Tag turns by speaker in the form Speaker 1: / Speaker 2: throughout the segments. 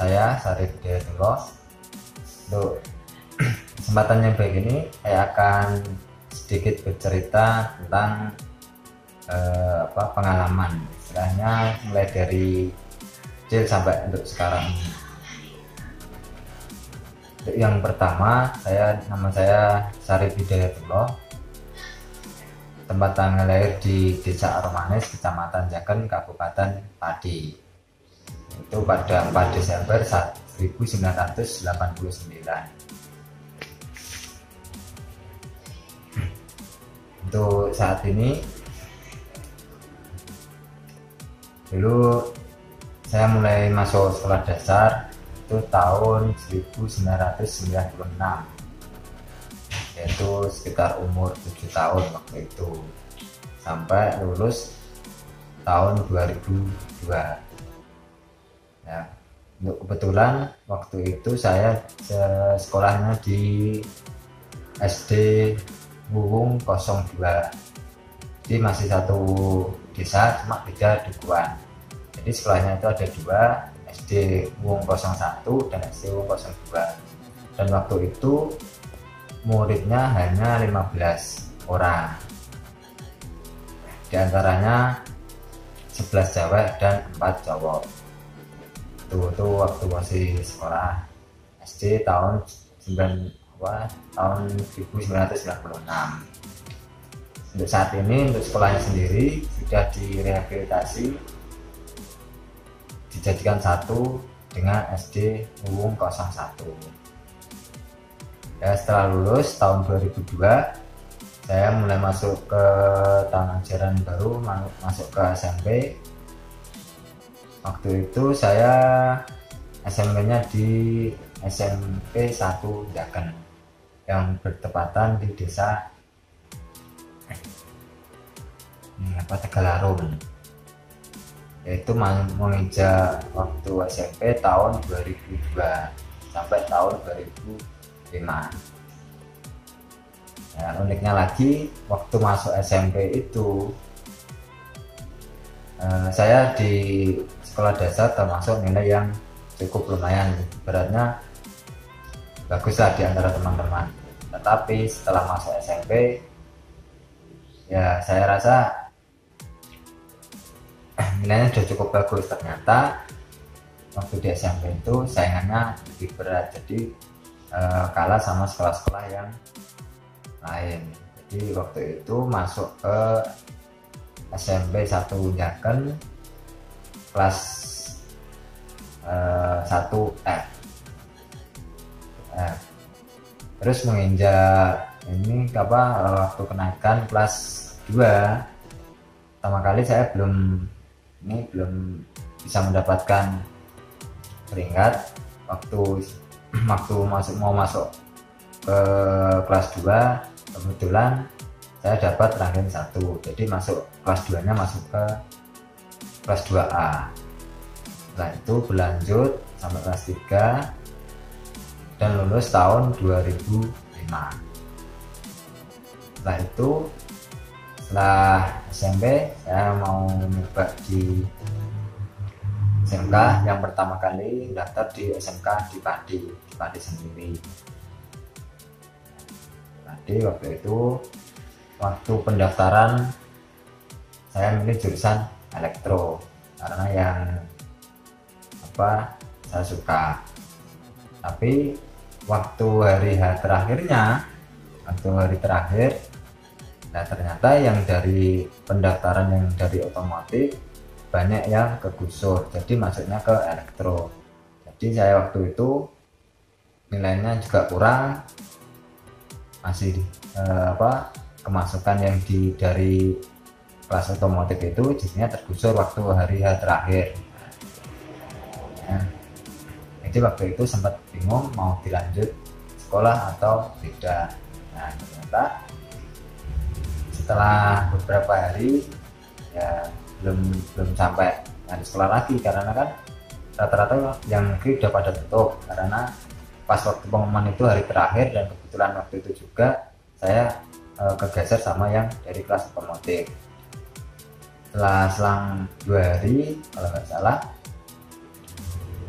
Speaker 1: saya Syarif Hidayatullah. Untuk kesempatan yang baik ini saya akan sedikit bercerita tentang pengalaman, istilahnya mulai dari kecil sampai untuk sekarang. Untuk yang pertama, nama saya Syarif Hidayatullah. Tempat tanggal lahir di Desa Aromanis, Kecamatan Jaken, Kabupaten Pati. Itu pada 4 Desember 1989. Untuk saat ini, dulu saya mulai masuk sekolah dasar itu tahun 1996, yaitu sekitar umur 7 tahun waktu itu, sampai lulus tahun 2002 ya. Untuk kebetulan waktu itu saya sekolahnya di SD Wuwung 02, jadi masih satu desa cuma beda dukuhan. Jadi sekolahnya itu ada dua, SD Wuwung 01 dan SD Wuwung 02, dan waktu itu muridnya hanya 15 orang, diantaranya 11 cewek dan 4 cowok. Itu waktu masih sekolah SD tahun 1996. Untuk saat ini, untuk sekolahnya sendiri sudah direhabilitasi, dijadikan satu dengan SD Wuwung 01. Ya, setelah lulus tahun 2002, saya mulai masuk ke tahun ajaran baru, masuk ke SMP. Waktu itu saya SMP-nya di SMP 1 Jaken yang bertepatan di desa Tegalarum, yaitu menginjak waktu SMP tahun 2002 sampai tahun 2005. Ya, uniknya lagi, waktu masuk SMP itu saya di sekolah dasar termasuk nilai yang cukup lumayan, beratnya baguslah di antara teman-teman. Tetapi setelah masuk SMP, ya saya rasa nilainya sudah cukup bagus. Ternyata waktu di SMP itu saingannya lebih berat, jadi kalah sama sekolah-sekolah yang lain. Jadi waktu itu masuk ke SMP 1 Jaken kelas 1F. Terus menginjak ini waktu kenaikan kelas 2, pertama kali saya belum bisa mendapatkan peringkat. Waktu mau masuk ke kelas 2, kebetulan saya dapat ranking 1, jadi masuk kelas 2 nya masuk ke kelas 2A. Setelah itu berlanjut sampai kelas 3 dan lulus tahun 2005. Setelah itu, setelah SMP, saya mau nyoba di SMK. Yang pertama kali daftar di SMK di Pati sendiri. Jadi waktu itu, waktu pendaftaran saya milih jurusan elektro karena yang saya suka. Tapi waktu hari terakhir, nah ternyata yang dari pendaftaran yang dari otomotif banyak yang kegusur, jadi masuknya ke elektro. Jadi saya waktu itu nilainya juga kurang, masih kemasukan yang dari kelas otomotif itu jadinya tergusur waktu hari terakhir. Jadi waktu itu sempat bingung mau dilanjut sekolah atau tidak. Nah, ternyata setelah beberapa hari, ya belum sampai lanjut sekolah lagi, karena kan rata-rata yang negeri udah pada tutup, karena pas waktu pengumuman itu hari terakhir, dan kebetulan waktu itu juga saya kegeser sama yang dari kelas otomotif. Setelah selang 2 hari kalau nggak salah,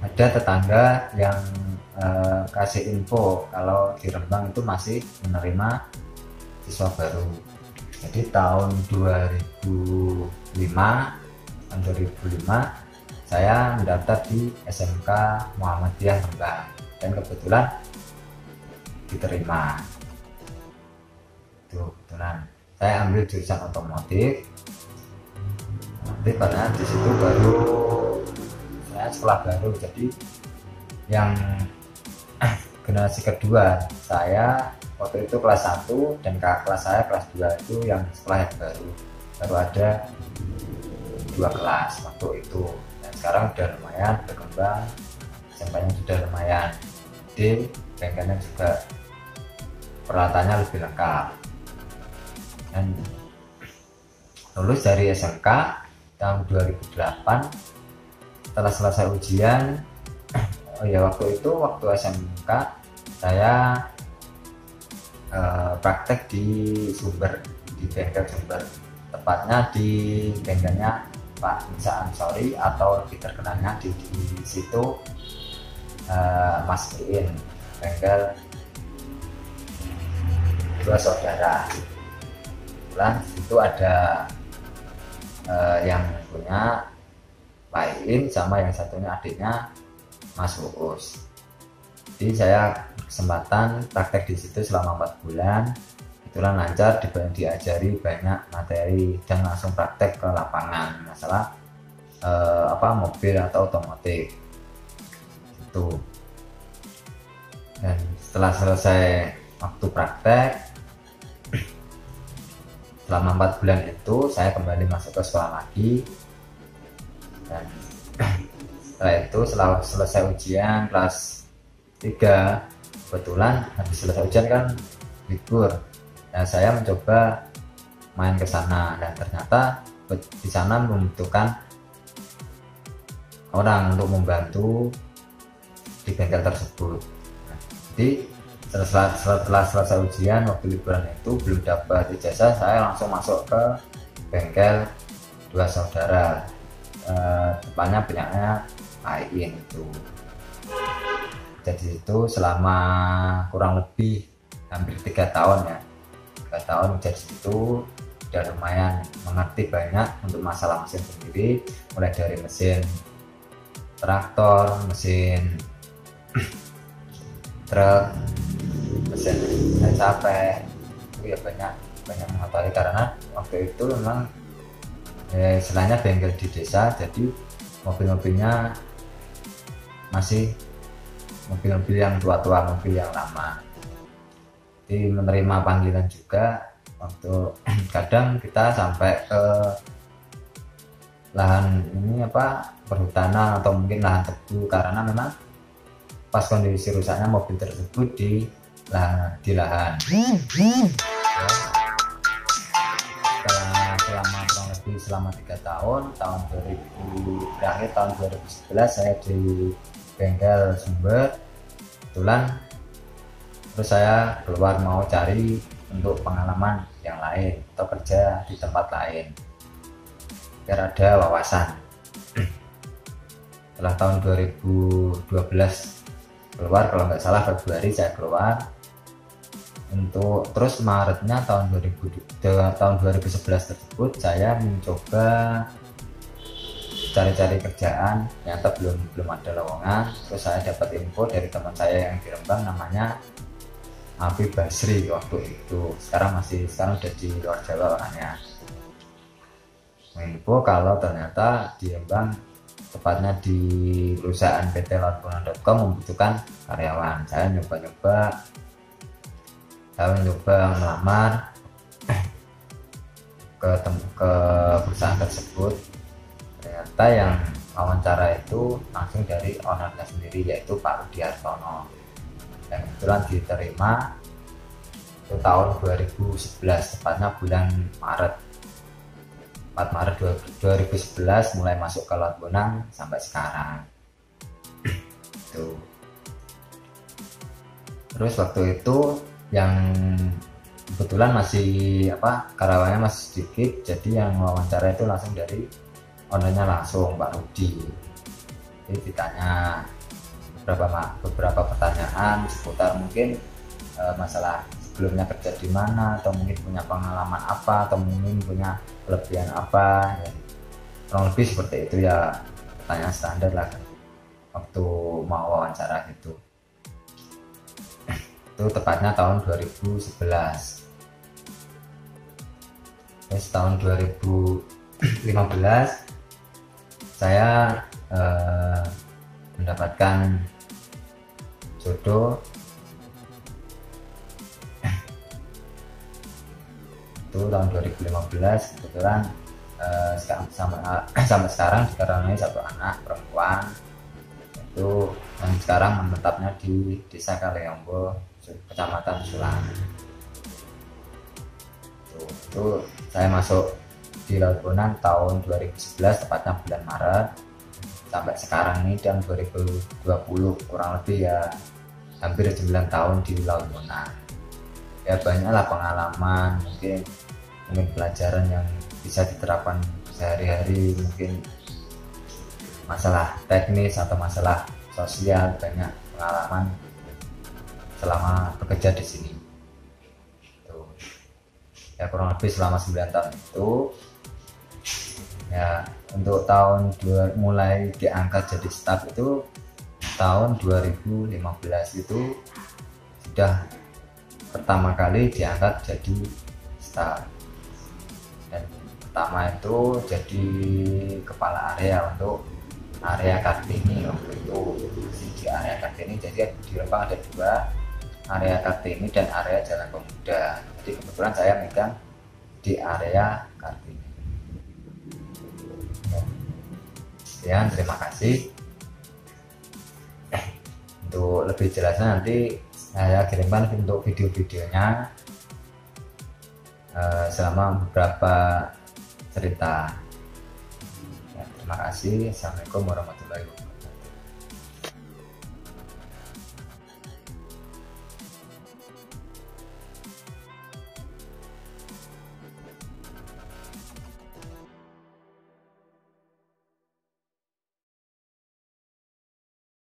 Speaker 1: ada tetangga yang kasih info kalau di Rembang itu masih menerima siswa baru. Jadi tahun 2005 saya mendaftar di SMK Muhammadiyah Rembang dan kebetulan diterima. Itu kebetulan saya ambil jurusan otomotif. Nanti karena di situ baru saya sekolah baru, jadi yang generasi kedua saya waktu itu kelas 1 dan kakak kelas saya kelas 2 itu yang sekolah yang baru ada 2 kelas waktu itu, dan sekarang udah lumayan berkembang, sampainya sudah lumayan, jadi bengkelnya juga peralatannya lebih lengkap. Dan lulus dari SMK tahun 2008 setelah selesai ujian. Oh ya, waktu SMK saya praktek di Sumber, di bengkel Sumber, tepatnya di bengkelnya Pak Nisa Ansori atau lebih terkenalnya di situ Mas Iin, bengkel dua saudara. Kebetulan itu ada yang punya Pak Iin sama yang satunya adiknya Mas Uus. Jadi saya kesempatan praktek di situ selama 4 bulan. Kebetulan lancar, diajari banyak materi dan langsung praktek ke lapangan masalah mobil atau otomotif itu. Dan setelah selesai waktu praktek selama 4 bulan itu saya kembali masuk ke sekolah lagi, dan setelah itu selesai ujian kelas 3, kebetulan habis selesai ujian kan libur. Nah, saya mencoba main ke sana dan ternyata di sana membutuhkan orang untuk membantu di bengkel tersebut. Nah, jadi setelah selesai ujian waktu liburan itu belum dapat ijazah, saya langsung masuk ke bengkel dua saudara, tepatnya punyanya Ain itu. Jadi itu selama kurang lebih hampir 3 tahun ya, 3 tahun. Jadi itu udah lumayan mengerti banyak untuk masalah mesin sendiri, mulai dari mesin traktor, mesin truk, mesin capek, itu ya banyak mengetahui karena waktu itu memang istilahnya bengkel di desa, jadi mobil-mobilnya masih mobil-mobil yang tua-tua, mobil yang lama. Jadi menerima panggilan juga waktu kadang kita sampai ke lahan perhutanan atau mungkin lahan tebu, karena memang pas kondisi rusaknya mobil tersebut di lahan. Selama 3 tahun, berakhir tahun 2011 saya di bengkel Sumber. Kebetulan terus saya keluar mau cari untuk pengalaman yang lain atau kerja di tempat lain biar ada wawasan. Setelah tahun 2012 keluar, kalau nggak salah Februari saya keluar, untuk terus Maretnya tahun 2011 tersebut saya mencoba cari-cari kerjaan, ternyata belum ada lowongan. Terus saya dapat info dari teman saya yang di Rembang, namanya Habib Basri waktu itu. Sekarang udah di luar Jawa orangnya. Info kalau ternyata di Rembang, tepatnya di perusahaan PT Lautbonan.com membutuhkan karyawan. Saya nyoba melamar ke perusahaan tersebut. Ternyata yang wawancara itu langsung dari ownernya sendiri, yaitu Pak Rudi Hartono, dan kebetulan diterima itu tahun 2011, tepatnya bulan Maret 4 Maret 2011 mulai masuk ke Laut Bonang sampai sekarang. Tuh. Terus waktu itu yang kebetulan masih karyawannya masih sedikit, jadi yang wawancara itu langsung dari ownernya langsung, Pak Rudi. Jadi ditanya beberapa pertanyaan seputar mungkin masalah sebelumnya kerja di mana, atau mungkin punya pengalaman apa, atau mungkin punya kelebihan apa ya. Kurang lebih seperti itu ya, pertanyaan standar lah waktu mau wawancara gitu. Itu tepatnya tahun 2011. Terus tahun 2015 saya mendapatkan jodoh. Itu tahun 2015 kebetulan sampai sekarang dikaruniai satu anak perempuan, itu yang sekarang menetapnya di Desa Kaleyombo, Kecamatan Sulang. Itu saya masuk di Laut Bonan tahun 2011, tepatnya bulan Maret, sampai sekarang ini tahun 2020, kurang lebih ya hampir 9 tahun di Laut Bonan. Ya banyaklah pengalaman, mungkin pelajaran yang bisa diterapkan sehari-hari, mungkin masalah teknis atau masalah sosial, banyak pengalaman selama bekerja di sini. Tuh. Ya kurang lebih selama 9 tahun itu. Ya untuk tahun mulai diangkat jadi staf itu tahun 2015 itu sudah pertama kali diangkat jadi staf. Dan pertama itu jadi kepala area untuk area Kartini waktu itu. Di area Kartini jadi di Rembang ada 2, area Kartini dan area Jalan Pemuda. Jadi kebetulan saya megang di area Kartini. Ya, terima kasih. Untuk lebih jelasnya nanti saya kirimkan untuk video-videonya selama beberapa cerita. Ya, terima kasih. Assalamualaikum warahmatullahi wabarakatuh.